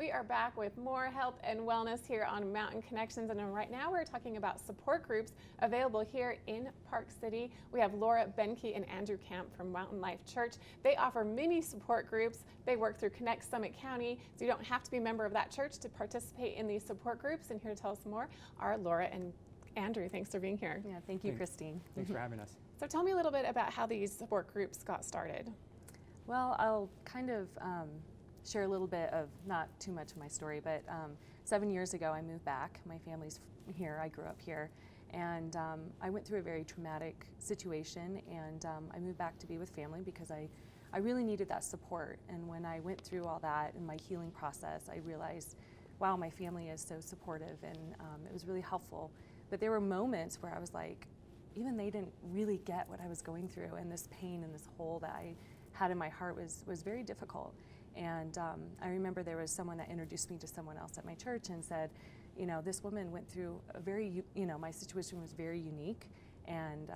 We are back with more health and wellness here on Mountain Connections, and right now we're talking about support groups available here in Park City. We have Laura Behnke and Andrew Camp from Mountain Life Church. They offer many support groups. They work through Connect Summit County, so you don't have to be a member of that church to participate in these support groups. And here to tell us more are Laura and Andrew. Thanks for being here. Yeah, thank you, Christine. Thanks for having us. So tell me a little bit about how these support groups got started. Well, I'll kind of share a little bit of, not too much of my story, but 7 years ago I moved back. My family's here, I grew up here, and I went through a very traumatic situation, and I moved back to be with family because I really needed that support. And when I went through all that in my healing process, I realized, wow, my family is so supportive, and it was really helpful. But there were moments where I was like, even they didn't really get what I was going through, and this pain and this hole that I had in my heart was very difficult. And I remember there was someone that introduced me to someone else at my church and said, you know, this woman went through a very, my situation was very unique, and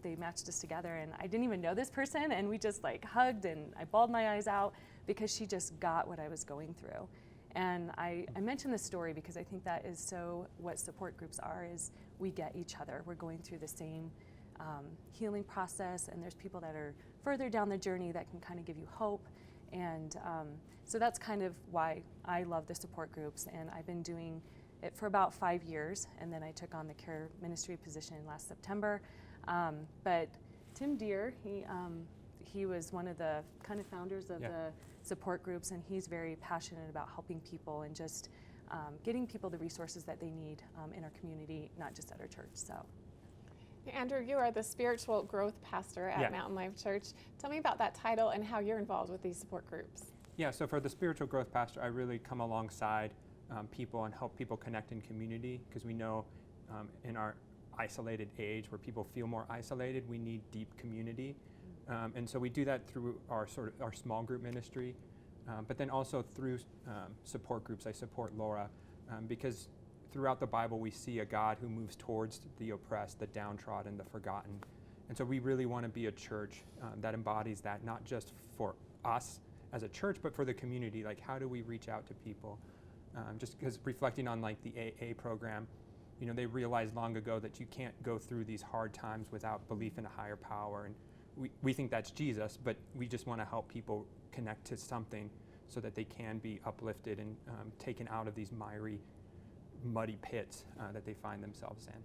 they matched us together, and I didn't even know this person, and we just like hugged, and I bawled my eyes out because she just got what I was going through. And I mention this story because I think that is so what support groups are, is we get each other. We're going through the same healing process, and there's people that are further down the journey that can kind of give you hope. And so that's kind of why I love the support groups, and I've been doing it for about 5 years, and then I took on the care ministry position last September. But Tim Deere, he was one of the kind of founders of the support groups, and he's very passionate about helping people and just getting people the resources that they need in our community, not just at our church. So. Andrew, you are the spiritual growth pastor at Mountain Life Church. Tell me about that title and how you're involved with these support groups. Yeah, so for the spiritual growth pastor, I really come alongside people and help people connect in community, because we know in our isolated age where people feel more isolated, we need deep community. And so we do that through our small group ministry, but then also through support groups. I support Laura because throughout the Bible, we see a God who moves towards the oppressed, the downtrodden, the forgotten. And so we really want to be a church that embodies that, not just for us as a church, but for the community. Like, how do we reach out to people? Just because reflecting on like the AA program, they realized long ago that you can't go through these hard times without belief in a higher power. And we think that's Jesus, but we just want to help people connect to something so that they can be uplifted and taken out of these muddy pits that they find themselves in.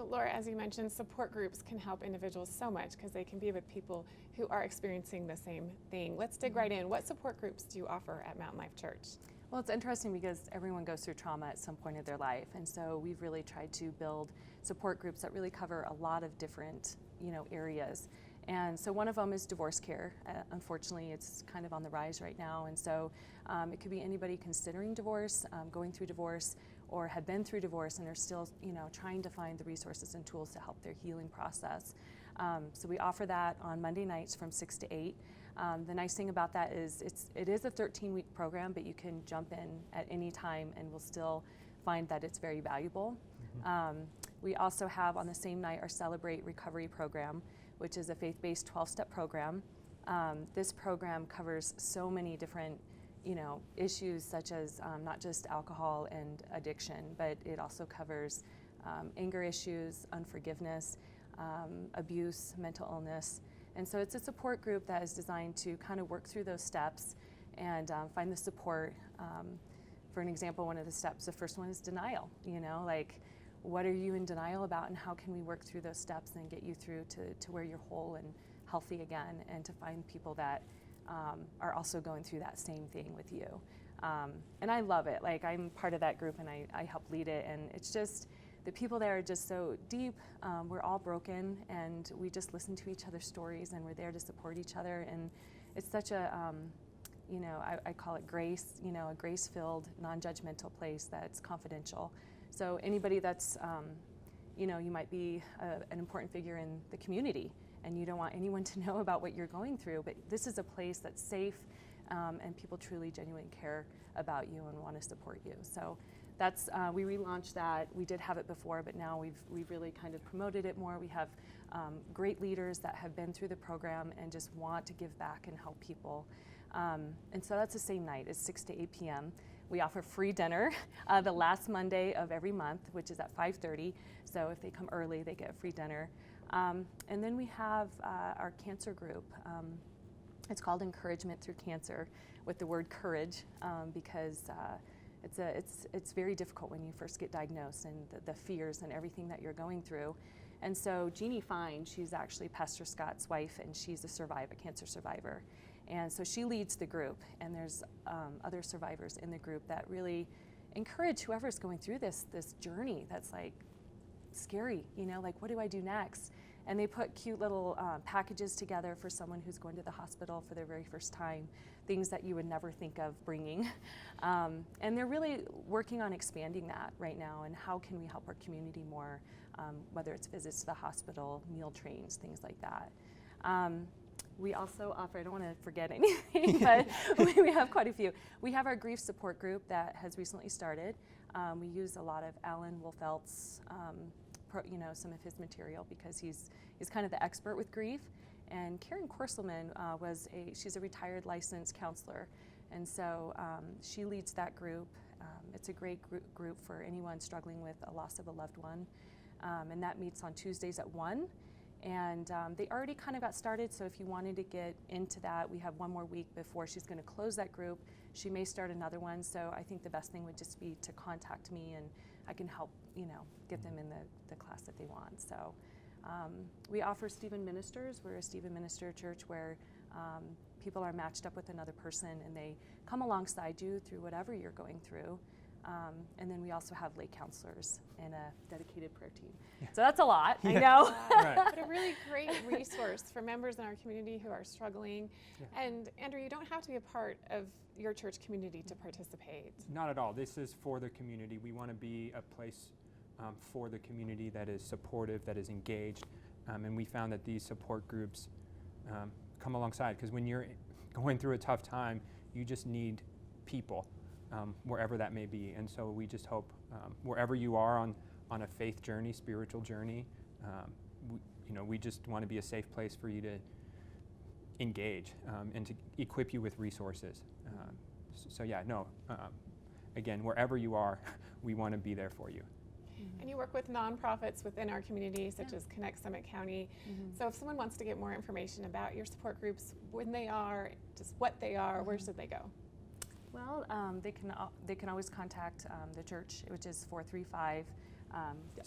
Laura, as you mentioned, support groups can help individuals so much because they can be with people who are experiencing the same thing. Let's dig right in. What support groups do you offer at Mountain Life Church? Well, it's interesting because everyone goes through trauma at some point of their life, and so we've really tried to build support groups that really cover a lot of different areas. And so one of them is divorce care. Unfortunately, it's kind of on the rise right now, and so it could be anybody considering divorce, going through divorce, or have been through divorce and are still trying to find the resources and tools to help their healing process. So we offer that on Monday nights from 6 to 8. The nice thing about that is it is a 13-week program, but you can jump in at any time and we'll still find that it's very valuable. We also have on the same night our Celebrate Recovery program, which is a faith-based 12-step program. This program covers so many different issues, such as not just alcohol and addiction, but it also covers anger issues, unforgiveness, abuse, mental illness. And so it's a support group that is designed to kind of work through those steps and find the support. For an example, one of the steps, the first one is denial. Like, what are you in denial about, and how can we work through those steps and get you through to where you're whole and healthy again, and to find people that are also going through that same thing with you. And I love it. Like, I'm part of that group, and I help lead it, and it's just the people there are just so deep. We're all broken, and we just listen to each other's stories, and we're there to support each other. And it's such a I call it grace, a grace-filled, non-judgmental place that's confidential. So anybody that's, you might be an important figure in the community, and you don't want anyone to know about what you're going through, but this is a place that's safe, and people truly, genuinely care about you and want to support you. So that's, we relaunched that. We did have it before, but now we've really kind of promoted it more. We have great leaders that have been through the program and just want to give back and help people. And so that's the same night. It's 6 to 8 p.m. We offer free dinner the last Monday of every month, which is at 5:30. So if they come early, they get a free dinner. And then we have our cancer group. It's called Encouragement Through Cancer, with the word courage, because it's very difficult when you first get diagnosed, and the fears and everything that you're going through. And so Jeannie Fine, she's actually Pastor Scott's wife, and she's a cancer survivor. And so she leads the group, and there's other survivors in the group that really encourage whoever's going through this journey that's like scary, like, what do I do next? And they put cute little packages together for someone who's going to the hospital for their very first time, things that you would never think of bringing. And they're really working on expanding that right now, and how can we help our community more, whether it's visits to the hospital, meal trains, things like that. We also offer, I don't want to forget anything, but we have quite a few. We have our grief support group that has recently started. We use a lot of Alan Wolfelt's, some of his material, because he's kind of the expert with grief. And Karen Korselman she's a retired licensed counselor, and so she leads that group. It's a great group for anyone struggling with a loss of a loved one, and that meets on Tuesdays at 1. And they already kind of got started, so if you wanted to get into that, we have one more week before she's going to close that group. She may start another one, so I think the best thing would just be to contact me, and I can help, get them in the class that they want. So we offer Stephen Ministers. We're a Stephen Minister church where people are matched up with another person, and they come alongside you through whatever you're going through. And then we also have lay counselors and a dedicated prayer team. Yeah. So that's a lot, I know. Right. But a really great resource for members in our community who are struggling. Yeah. And Andrew, you don't have to be a part of your church community to participate. Not at all. This is for the community. We want to be a place for the community that is supportive, that is engaged. And we found that these support groups come alongside, because when you're going through a tough time, you just need people. Wherever that may be. And so we just hope wherever you are on a faith journey, spiritual journey, we just want to be a safe place for you to engage and to equip you with resources. Again, wherever you are, we want to be there for you. And you work with nonprofits within our community, such as Connect Summit County. So if someone wants to get more information about your support groups, when they are, just what they are, where should they go? Well, they can always contact the church, which is 435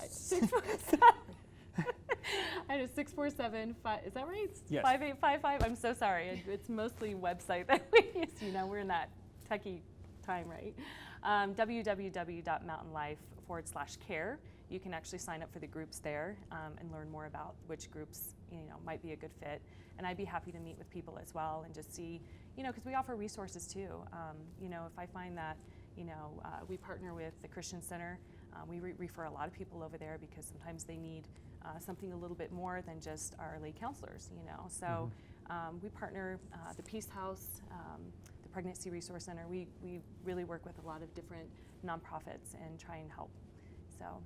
647. Is that right? Yes. 5855. I'm so sorry. It's mostly website that we use. We're in that techie time, right? www.mountainlife.com/care. You can actually sign up for the groups there and learn more about which groups might be a good fit. And I'd be happy to meet with people as well and just see, because we offer resources too. If I find that, we partner with the Christian Center, we refer a lot of people over there because sometimes they need something a little bit more than just our lay counselors, So we partner the Peace House, the Pregnancy Resource Center. We really work with a lot of different nonprofits and try and help. So.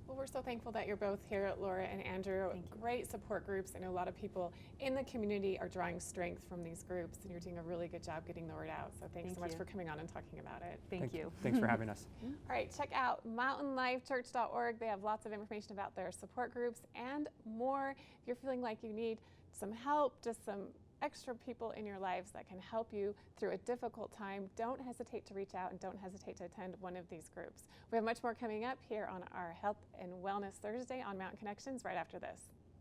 Well, we're so thankful that you're both here, Laura and Andrew. Great support groups. I know a lot of people in the community are drawing strength from these groups, and you're doing a really good job getting the word out. So thanks so much for coming on and talking about it. Thank you. Thanks for having us. All right, check out mountainlifechurch.org. They have lots of information about their support groups and more. If you're feeling like you need some help, just some extra people in your lives that can help you through a difficult time, don't hesitate to reach out and don't hesitate to attend one of these groups. We have much more coming up here on our Health and Wellness Thursday on Mountain Connections right after this.